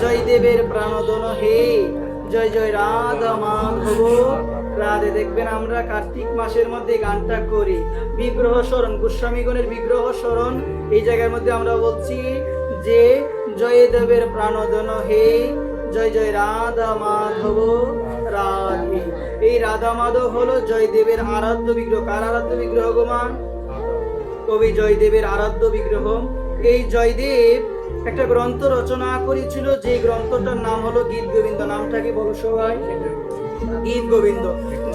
জয়দেবের প্রাণধন হে, জয় জয় রাধা মাধব রাধে। দেখবেন আমরা কার্তিক মাসের মধ্যে গানটা করি, বিগ্রহ স্মরণ, গোস্বামীগণের বিগ্রহ স্মরণ। এই জায়গার মধ্যে আমরা বলছি যে জয়দেবের প্রাণধন হে, জয় জয় রাধা মাধব রাধে। এই রাধা মাধব হলো জয়দেবের আরাধ্য বিগ্রহ। কার আরাধ্য বিগ্রহ গো মা? কবি জয়দেবের আরাধ্য বিগ্রহ। এই জয়দেব একটা গ্রন্থ রচনা করেছিল, যে গ্রন্থটার নাম হলো গীত গোবিন্দ। নামটা কি বলো সবাই? গীত গোবিন্দ।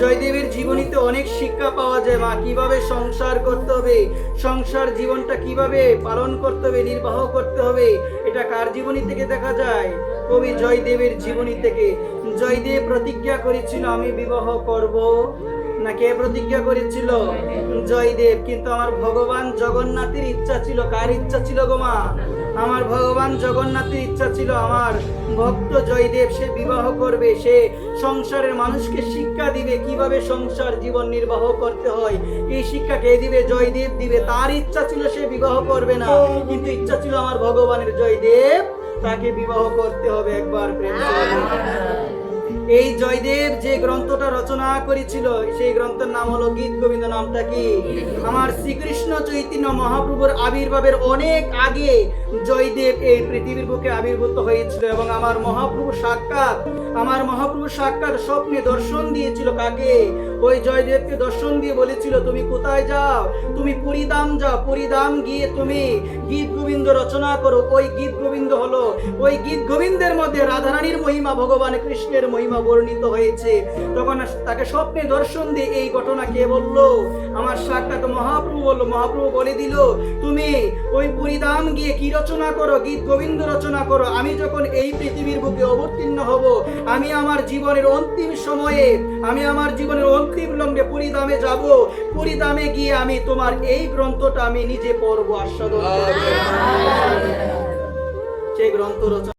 জয়দেবের জীবনীতে অনেক শিক্ষা পাওয়া যায়। মা, কিভাবে সংসার করতে হবে, সংসার জীবনটা কিভাবে পালন করতে হবে, নির্বাহ করতে হবে, এটা কার জীবনী থেকে দেখা যায়? কবি জয়দেবের জীবনী থেকে। জয়দেব প্রতিজ্ঞা করেছিল আমি বিবাহ করব না। কে প্রতিজ্ঞা করেছিল? জয়দেব। কিন্তু আমার ভগবান জগন্নাথের ইচ্ছা ছিল। কার ইচ্ছা ছিল গো মা? আমার ভগবান জগন্নাথের ইচ্ছা ছিল আমার ভক্ত জয়দেব সে বিবাহ করবে, সে সংসারের মানুষকে শিক্ষা দিবে কিভাবে সংসার জীবন নির্বাহ করতে হয়। এই শিক্ষা কে দিবে? জয়দেব দিবে। তার ইচ্ছা ছিল সে বিবাহ করবে না, কিন্তু ইচ্ছা ছিল আমার ভগবানের জয়দেব তাকে বিবাহ করতে হবে। একবার প্রেম এই জয়দেব যে গ্রন্থটা রচনা করেছিল সেই গ্রন্থের নাম হলো গীত গোবিন্দ। নামটা কি? আমার শ্রীকৃষ্ণ চৈতন্য মহাপ্রভুর আবির্ভাবের অনেক আগে জয়দেব এই পৃথিবীর বুকে আবির্ভূত হয়েছিল, এবং আমার মহাপ্রভু সাক্ষাৎ স্বপ্নে দর্শন দিয়েছিল। কাকে? ওই জয়দেবকে দর্শন দিয়ে বলেছিল তুমি কোথায় যাও? তুমি পুরীধাম যাও, পুরীধাম গিয়ে তুমি গীত গোবিন্দ রচনা করো। ওই গীত গোবিন্দ হলো, ওই গীত গোবিন্দের মধ্যে রাধারানীর মহিমা, ভগবান কৃষ্ণের মহিমা বর্ণিত হয়েছে। তখন তাকে স্বপ্নে দর্শন দিয়ে এই ঘটনা কে বললো? আমার সাক্ষাৎ মহাপ্রভু বললো। মহাপ্রভু বলে দিল তুমি ওই পুরীধাম গিয়ে কি রচনা করো? গীত গোবিন্দ রচনা করো। আমি যখন এই পৃথিবীর বুকে অবতীর্ণ হব, আমি আমার জীবনের অন্তিম সময়ে, আমি আমার জীবনের অন্তিম লগ্নে পুরীধামে যাব। পুরীধামে গিয়ে আমি তোমার এই গ্রন্থটা আমি নিজে পড়বো, আস্বাদন করব। সেই গ্রন্থ রচনা